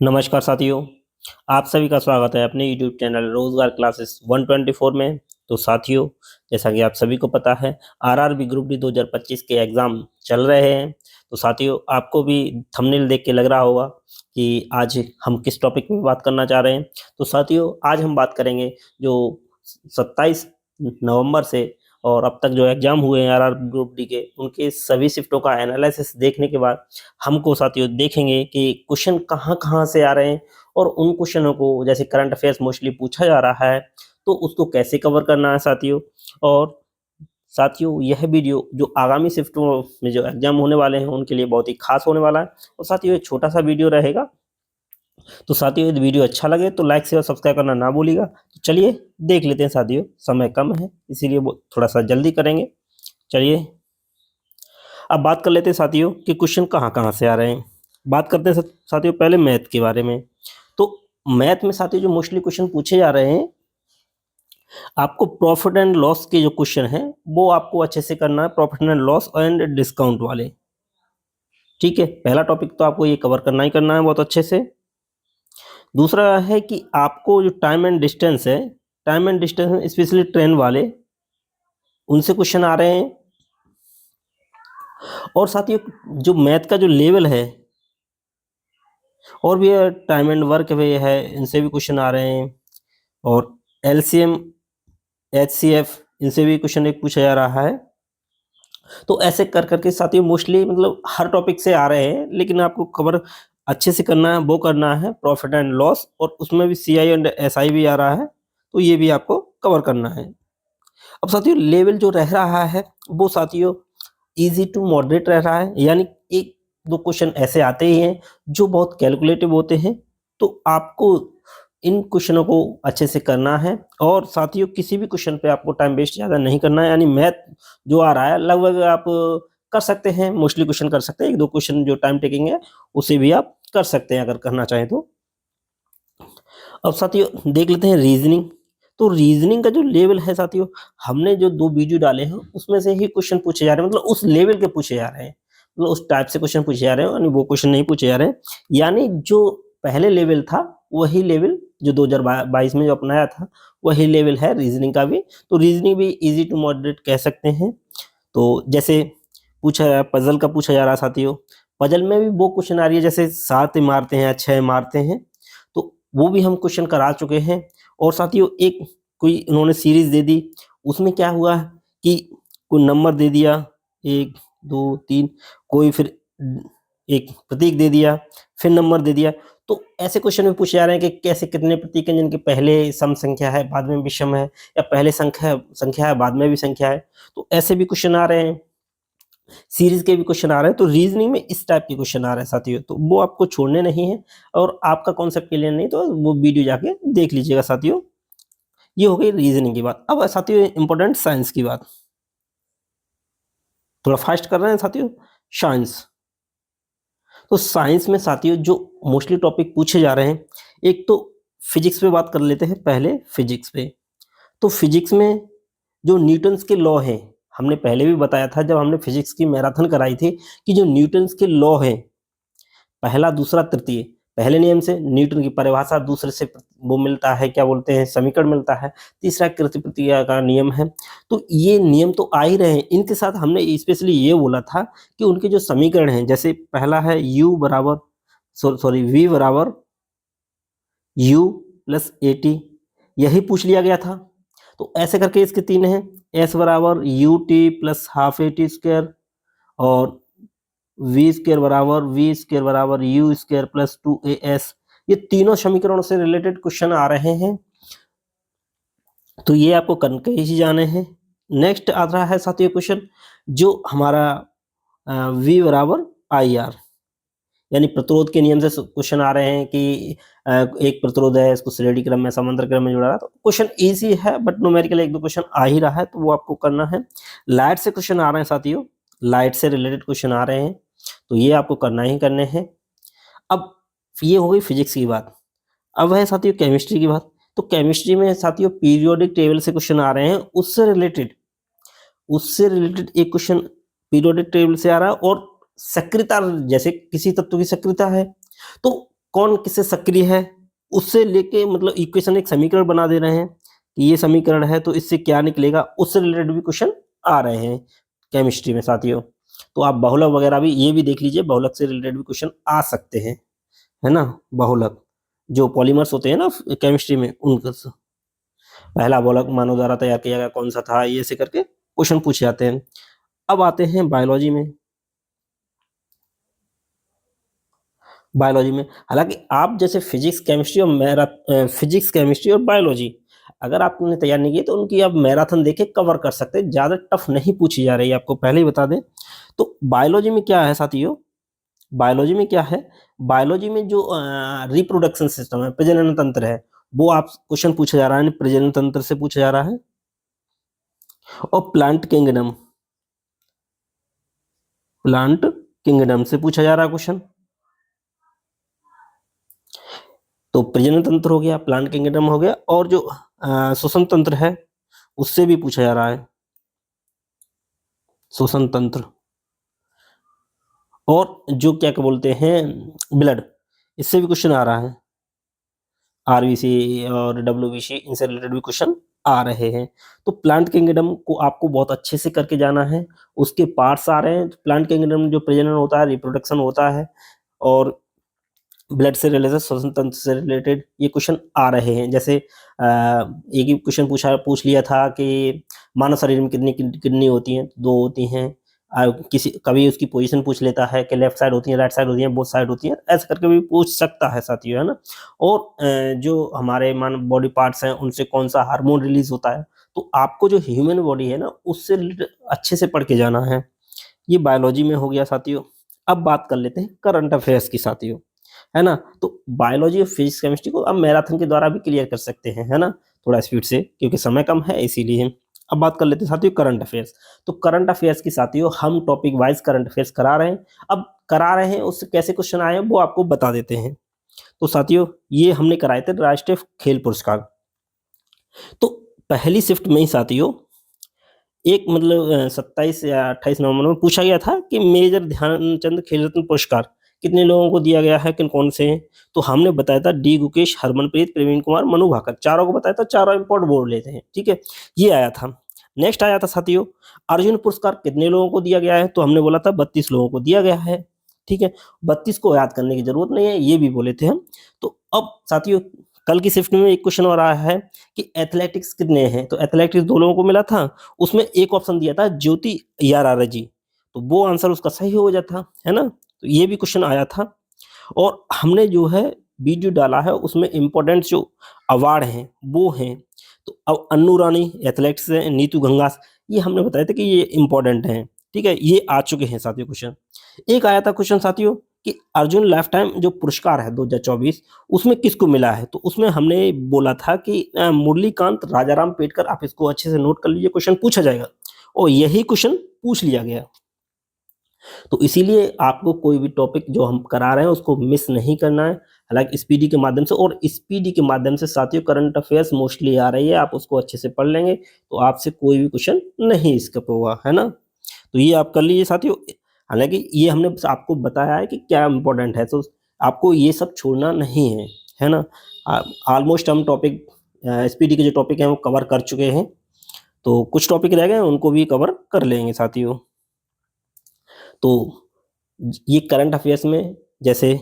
नमस्कार साथियों, आप सभी का स्वागत है अपने यूट्यूब चैनल रोजगार क्लासेस 124 में। तो साथियों, जैसा कि आप सभी को पता है, आरआरबी ग्रुप डी 2025 के एग्ज़ाम चल रहे हैं। तो साथियों, आपको भी थंबनेल देख के लग रहा होगा कि आज हम किस टॉपिक में बात करना चाह रहे हैं। तो साथियों, आज हम बात करेंगे जो 27 नवंबर से और अब तक जो एग्ज़ाम हुए हैं आरआरबी ग्रुप डी के, उनके सभी शिफ्टों का एनालिसिस देखने के बाद हमको साथियों देखेंगे कि क्वेश्चन कहाँ-कहाँ से आ रहे हैं और उन क्वेश्चनों को, जैसे करंट अफेयर्स मोस्टली पूछा जा रहा है, तो उसको कैसे कवर करना है साथियों। और साथियों, यह वीडियो जो आगामी शिफ्टों में जो एग्जाम होने वाले हैं उनके लिए बहुत ही खास होने वाला है। और साथियों, एक छोटा सा वीडियो रहेगा। तो साथियों, यदि वीडियो अच्छा लगे तो लाइक शेयर सब्सक्राइब करना ना भूलिएगा। तो चलिए देख लेते हैं साथियों, समय कम है इसीलिए वो थोड़ा सा जल्दी करेंगे। चलिए अब बात कर लेते हैं साथियों कि क्वेश्चन कहाँ-कहाँ से आ रहे हैं। बात करते हैं साथियों पहले मैथ के बारे में। तो मैथ में साथियों जो मोस्टली क्वेश्चन पूछे जा रहे हैं, आपको प्रॉफिट एंड लॉस के जो क्वेश्चन हैं वो आपको अच्छे से करना है, profit and loss and discount वाले। ठीक है, पहला टॉपिक तो आपको ये कवर करना ही करना है बहुत अच्छे से। दूसरा है कि आपको जो टाइम एंड डिस्टेंस है, टाइम एंड डिस्टेंस में स्पेशली ट्रेन वाले, उनसे क्वेश्चन आ रहे हैं। और साथियों जो मैथ का जो लेवल है और भी टाइम एंड वर्क भी है, इनसे भी क्वेश्चन आ रहे हैं। और एलसीएम, एचसीएफ, इनसे भी क्वेश्चन एक पूछा जा रहा है। तो ऐसे कर करके साथियों मोस्टली मतलब हर टॉपिक से आ रहे हैं, लेकिन आपको कवर अच्छे से करना है, वो करना है प्रॉफिट एंड लॉस, और उसमें भी सीआई एंड एसआई भी आ रहा है, तो ये भी आपको कवर करना है। अब साथियों लेवल जो रह रहा है वो साथियों इजी टू मॉडरेट रह रहा है, यानी एक दो क्वेश्चन ऐसे आते ही हैं जो बहुत कैलकुलेटिव होते हैं। तो आपको इन क्वेश्चनों को अच्छे से करना है, और साथियों किसी भी क्वेश्चन पे आपको टाइम वेस्ट ज़्यादा नहीं करना है। यानी मैथ जो आ रहा है लगभग आप कर सकते हैं, मोस्टली क्वेश्चन कर सकते हैं। एक दो क्वेश्चन जो टाइम टेकिंग है उसे भी आप कर सकते हैं अगर करना चाहें तो। अब साथियों देख लेते हैं रीजनिंग। तो रीजनिंग का जो लेवल है साथियों, हमने जो 2 वीडियो डाले हैं उसमें से ही क्वेश्चन पूछे जा रहे हैं, मतलब उस लेवल के पूछे जा रहे हैं, मतलब उस टाइप से क्वेश्चन पूछे जा रहे हैं, यानी वो क्वेश्चन नहीं पूछे जा रहे हैं। यानी जो पहले लेवल था वही लेवल जो 2022 में जो अपनाया था वही लेवल है रीजनिंग का भी। तो रीजनिंग भी इजी टू मॉडरेट कह सकते हैं। तो जैसे पूछा पजल का पूछा जा रहा है साथियों, पजल में भी वो क्वेश्चन आ रही है जैसे 7 मारते हैं या 6 मारते हैं, तो वो भी हम क्वेश्चन करा चुके हैं। और साथियों एक कोई उन्होंने सीरीज दे दी, उसमें क्या हुआ कि कोई नंबर दे दिया 1 2 3, कोई फिर एक प्रतीक दे दिया, फिर नंबर दे दिया। तो ऐसे क्वेश्चन में पूछे जा रहे हैं कि कैसे कितने प्रतीक हैं जिनके पहले सम संख्या है बाद में विषम है, या पहले संख्या संख्या है बाद में भी संख्या है। तो ऐसे भी क्वेश्चन आ रहे हैं, सीरीज के भी क्वेश्चन आ रहे हैं। तो रीजनिंग में इस टाइप के क्वेश्चन आ रहे हैं साथियों, तो वो आपको छोड़ने नहीं है। और आपका कॉन्सेप्ट क्लियर नहीं तो वो वीडियो जाके देख लीजिएगा साथियों। ये हो गई रीजनिंग की बात। अब साथियों इंपॉर्टेंट साइंस की बात, थोड़ा फास्ट कर रहे हैं साथियों। साइंस, तो साइंस में साथियों जो मोस्टली टॉपिक पूछे जा रहे हैं, एक तो फिजिक्स पे बात कर लेते हैं। पहले फिजिक्स पे, तो फिजिक्स में जो न्यूटन्स के लॉ हैं, हमने पहले भी बताया था जब हमने फिजिक्स की मैराथन कराई थी कि जो न्यूटन्स के लॉ हैं, पहला दूसरा तृतीय, पहले नियम से न्यूटन की परिभाषा, दूसरे से वो मिलता है क्या बोलते हैं समीकरण मिलता है, तीसरा कृति प्रतिक्रिया का नियम है। तो ये नियम तो आ ही रहे हैं, इनके साथ हमने स्पेशली ये बोला था कि उनके जो समीकरण हैं, जैसे पहला है u बराबर सॉरी v बराबर u प्लस ए टी, यही पूछ लिया गया था। तो ऐसे करके इसके 3 हैं, s बराबर U T plus half A T square, और वी स्क्वायर बराबर यू स्क्वायर प्लस 2as। ये तीनों समीकरणों से रिलेटेड क्वेश्चन आ रहे हैं, तो ये आपको करके ही जाने हैं। नेक्स्ट आ रहा है साथियों क्वेश्चन जो हमारा v बराबर आई आर, यानी प्रतिरोध के नियम से क्वेश्चन आ रहे हैं कि एक प्रतिरोध है, इसको श्रेणी क्रम में समांतर क्रम में जोड़ा रहा है। तो क्वेश्चन इजी है बट न्यूमेरिकल एक दो क्वेश्चन आ ही रहा है, तो वो आपको करना है। लाइट से क्वेश्चन आ रहे हैं साथियों, लाइट से रिलेटेड क्वेश्चन आ रहे हैं, तो ये आपको करना ही करने हैं। अब ये हो गई फिजिक्स की बात। अब है साथियों केमिस्ट्री की बात। तो केमिस्ट्री में साथियों पीरियोडिक टेबल से क्वेश्चन आ रहे हैं, उससे रिलेटेड एक क्वेश्चन पीरियोडिक टेबल से आ रहा है। और सक्रियता, जैसे किसी तत्व की सक्रियता है तो कौन किससे सक्रिय है, उससे लेके मतलब इक्वेशन एक समीकरण बना दे रहे हैं कि ये समीकरण है तो इससे क्या निकलेगा, उससे रिलेटेड भी क्वेश्चन आ रहे हैं केमिस्ट्री में साथियों। तो आप बहुलक वगैरह भी ये भी देख लीजिए, बहुलक से रिलेटेड भी क्वेश्चन आ सकते हैं, है ना। बहुलक जो पॉलीमर्स होते हैं ना केमिस्ट्री में, उनका पहला बहुलक मानव द्वारा तैयार किया गया कौन सा था, ये ऐसे करके क्वेश्चन पूछे जाते हैं। अब आते हैं बायोलॉजी में। बायोलॉजी में हालांकि आप जैसे फिजिक्स केमिस्ट्री और बायोलॉजी अगर आपने तैयार नहीं की तो उनकी आप मैराथन देके कवर कर सकते हैं, ज़्यादा टफ नहीं पूछी जा रही है, आपको पहले ही बता दें। तो बायोलॉजी में क्या है साथियों, बायोलॉजी में क्या है, बायोलॉजी में जो रिप्रोडक्शन सिस्टम है, प्रजनन तंत्र है, वो आप क्वेश्चन पूछा जा रहा है, प्रजनन तंत्र से पूछा जा रहा है। और प्लांट किंगडम से पूछा जा रहा है क्वेश्चन। तो प्रजनन तंत्र हो गया, प्लांट किंगडम हो गया, और जो श्वसन तंत्र है उससे भी पूछा जा रहा है, श्वसन तंत्र। और जो क्या बोलते हैं ब्लड, इससे भी क्वेश्चन आ रहा है, आरबीसी और डब्ल्यूबीसी, इनसे रिलेटेड भी क्वेश्चन आ रहे हैं। तो प्लांट किंगडम को आपको बहुत अच्छे से करके जाना है, उसके पार्ट्स आ रहे हैं। प्लांट किंगडम जो प्रजनन होता है, रिप्रोडक्शन होता है, और ब्लड से रिलेटेड, श्वसन तंत्र से रिलेटेड ये क्वेश्चन आ रहे हैं। जैसे एक ही क्वेश्चन पूछ लिया था कि मानव शरीर में कितनी किडनी होती हैं, 2 होती हैं। किसी कभी उसकी पोजीशन पूछ लेता है कि लेफ्ट साइड होती है, राइट साइड होती है, बोथ साइड होती है, ऐसे करके भी पूछ सकता है साथियों, है ना। और जो हमारे मानव बॉडी पार्ट्स हैं उनसे कौन सा हार्मोन रिलीज होता है, तो आपको जो ह्यूमन बॉडी है ना उससे अच्छे से पढ़ के जाना है। ये बायोलॉजी में हो गया साथियों। अब बात कर लेते हैं करंट अफेयर्स की साथियों, है ना। तो बायोलॉजी और फिजिक्स केमिस्ट्री को अब मैराथन के द्वारा भी क्लियर कर सकते हैं, है ना, थोड़ा स्पीड से, क्योंकि समय कम है इसीलिए। अब बात कर लेते हैं साथियों करंट अफेयर्स। तो करंट अफेयर्स की साथियों हम टॉपिक वाइज करंट अफेयर्स करा रहे हैं। अब करा रहे हैं उससे कैसे क्वेश्चन आए हैं वो आपको बता देते हैं। तो साथियों ये हमने कराए थे राष्ट्रीय खेल पुरस्कार। तो पहली शिफ्ट में ही साथियों एक मतलब 27 या 28 नवंबर में पूछा गया था कि मेजर ध्यानचंद खेल रत्न पुरस्कार कितने लोगों को दिया गया है, किन कौन से हैं। तो हमने बताया था डी गुकेश, हरमनप्रीत, प्रवीण कुमार, मनु भाकर, चारों को बताया था, चारों इंपॉर्ट बोर्ड लेते हैं, ठीक है। ये आया था। नेक्स्ट आया था साथियों अर्जुन पुरस्कार कितने लोगों को दिया गया है, तो हमने बोला था 32 लोगों को दिया गया है, ठीक है। 32 को याद करने की जरूरत नहीं है, ये भी बोले थे हम। तो अब साथियों कल की शिफ्ट में एक क्वेश्चन और आया है कि एथलेटिक्स कितने हैं, तो एथलेटिक्स 2 लोगों को मिला था, उसमें एक ऑप्शन दिया था ज्योति यारारा जी, तो वो आंसर उसका सही हो जाता, है ना। तो ये भी क्वेश्चन आया था। और हमने जो है वीडियो डाला है उसमें इंपॉर्टेंट जो अवार्ड हैं वो हैं। तो अब अन्नू रानी एथलेटिक्स है, नीतू घंगास, ये हमने बताया था कि ये इंपॉर्टेंट हैं, ठीक है, ये आ चुके हैं साथियों क्वेश्चन। एक आया था क्वेश्चन साथियों कि अर्जुन लाइफ टाइम जो पुरस्कार है 2024 उसमें किसको मिला है, तो उसमें हमने बोला था कि मुरलीकांत राजाराम पेटकर, आप इसको अच्छे से नोट कर लीजिए, क्वेश्चन पूछा जाएगा और यही क्वेश्चन पूछ लिया गया। तो इसीलिए आपको कोई भी टॉपिक जो हम करा रहे हैं उसको मिस नहीं करना है, हालांकि स्पीडी के माध्यम से, और स्पीडी के माध्यम से साथियों करंट अफेयर्स मोस्टली आ रही है, आप उसको अच्छे से पढ़ लेंगे तो आपसे कोई भी क्वेश्चन नहीं स्किप होगा, है ना। तो ये आप कर लीजिए साथियों। हालांकि ये हमने आपको बताया है कि क्या इंपॉर्टेंट है, तो आपको ये सब छोड़ना नहीं है, है ना। ऑलमोस्ट हम टॉपिक स्पीडी के जो टॉपिक हैं वो कवर कर चुके हैं, तो कुछ टॉपिक रह गए हैं उनको भी कवर कर लेंगे साथियों। तो ये करंट अफेयर्स में जैसे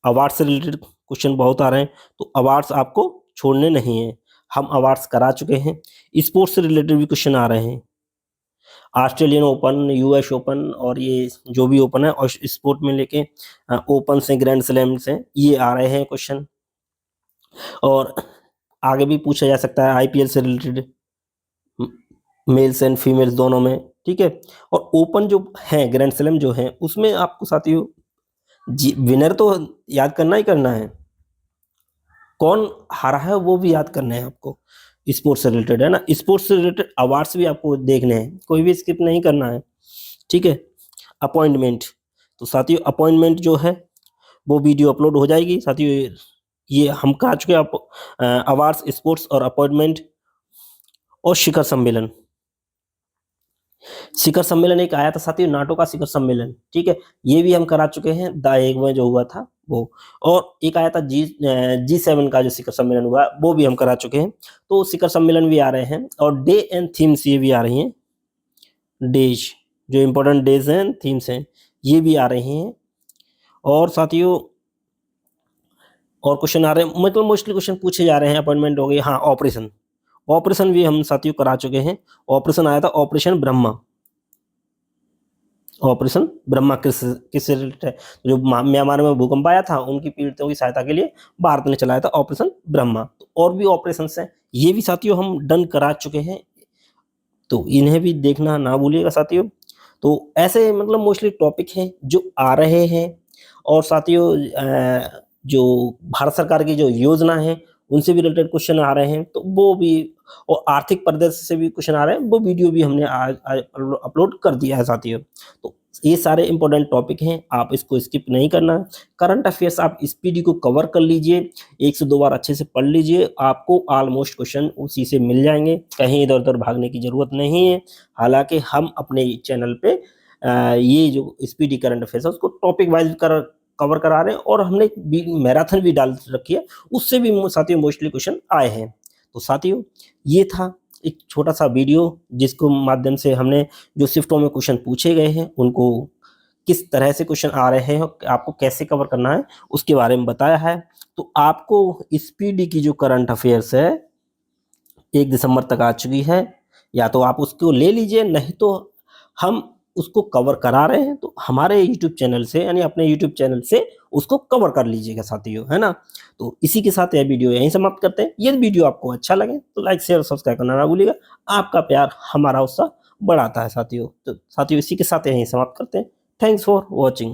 अवार्ड से रिलेटेड क्वेश्चन बहुत आ रहे हैं, तो अवार्ड्स आपको छोड़ने नहीं हैं, हम अवार्ड्स करा चुके हैं। स्पोर्ट्स से रिलेटेड भी क्वेश्चन आ रहे हैं, ऑस्ट्रेलियन ओपन, यूएस ओपन, और ये जो भी ओपन है और स्पोर्ट में लेके ओपन से, ग्रैंड स्लैम से, ये आ रहे हैं क्वेश्चन। और आगे भी पूछा जा सकता है आईपीएल से रिलेटेड, मेल्स एंड फीमेल्स दोनों में, ठीक है। और ओपन जो है, ग्रैंड स्लैम जो है, उसमें आपको साथियों विनर तो याद करना ही करना है, कौन हारा है वो भी याद करना है आपको, स्पोर्ट्स से रिलेटेड, है ना। स्पोर्ट्स से रिलेटेड अवार्ड्स भी आपको देखने हैं, कोई भी स्किप नहीं करना है, ठीक है। अपॉइंटमेंट, तो साथियों अपॉइंटमेंट जो है वो वीडियो अपलोड हो जाएगी साथियों। ये हम कहा चुके अवार्ड्स, स्पोर्ट्स और अपॉइंटमेंट और शिखर सम्मेलन, शिखर सम्मेलन एक आया था साथियों, नाटो का शिखर सम्मेलन, ठीक है, ये भी हम करा चुके हैं, द हेग में जो हुआ था वो। और एक आया था G7 का जो शिखर सम्मेलन हुआ, वो भी हम करा चुके हैं। तो शिखर सम्मेलन भी आ रहे हैं, और डे एंड थीम्स ये भी आ रही हैं, डेज जो इम्पोर्टेंट डेज हैं, थीम्स हैं, ये भी आ रहे हैं। और साथियों और क्वेश्चन आ रहे हैं, मतलब मोस्टली क्वेश्चन पूछे जा रहे हैं, अपॉइंटमेंट हो गई, हाँ ऑपरेशन, ऑपरेशन भी हम साथियों करा चुके हैं। ऑपरेशन आया था ऑपरेशन ब्रह्मा, ऑपरेशन ब्रह्मा किससे रिलेटेड है, जो म्यांमार में भूकंप आया था उनकी पीड़ितों की सहायता के लिए भारत ने चलाया था ऑपरेशन ब्रह्मा। तो और भी ऑपरेशन हैं, ये भी साथियों हम डन करा चुके हैं, तो इन्हें भी देखना ना भूलिएगा साथियों। तो ऐसे मतलब मोस्टली टॉपिक हैं जो आ रहे हैं। और साथियों जो भारत सरकार की जो योजना है उनसे भी रिलेटेड क्वेश्चन आ रहे हैं, तो वो भी, और आर्थिक परिदृश्य से भी क्वेश्चन आ रहे हैं, वो वीडियो भी हमने आज अपलोड कर दिया है साथियों। तो ये सारे इंपॉर्टेंट टॉपिक हैं, आप इसको स्किप नहीं करना। करंट अफेयर्स आप इस पीडी को कवर कर लीजिए, 1 से 2 बार अच्छे से पढ़ लीजिए, आपको ऑलमोस्ट क्वेश्चन उसी से मिल जाएंगे, कहीं इधर उधर भागने की जरूरत नहीं है। हालांकि हम अपने चैनल पे ये जो स्पीडी करंट अफेयर्स है उसको टॉपिक वाइज कवर करा रहे हैं, और हमने मैराथन भी डाल रखी है, उससे भी साथियों मोस्टली क्वेश्चन आए हैं। तो साथियों ये था एक छोटा सा वीडियो, जिसको माध्यम से हमने जो शिफ्टों में क्वेश्चन पूछे गए हैं उनको किस तरह से क्वेश्चन आ रहे हैं, आपको कैसे कवर करना है उसके बारे में बताया है। तो आपको स्पीडी की जो करंट अफेयर्स है 1 दिसंबर तक आ चुकी है, या तो आप उसको ले लीजिए, नहीं तो हम उसको कवर करा रहे हैं, तो हमारे यूट्यूब चैनल से, यानी अपने यूट्यूब चैनल से उसको कवर कर लीजिएगा साथियों, है ना। तो इसी के साथ यह वीडियो यहीं समाप्त करते हैं। यदि वीडियो आपको अच्छा लगे तो लाइक शेयर और सब्सक्राइब करना ना भूलिएगा, आपका प्यार हमारा उत्साह बढ़ाता है साथियों। तो साथियों इसी के साथ यहीं समाप्त करते हैं। Thanks for watching.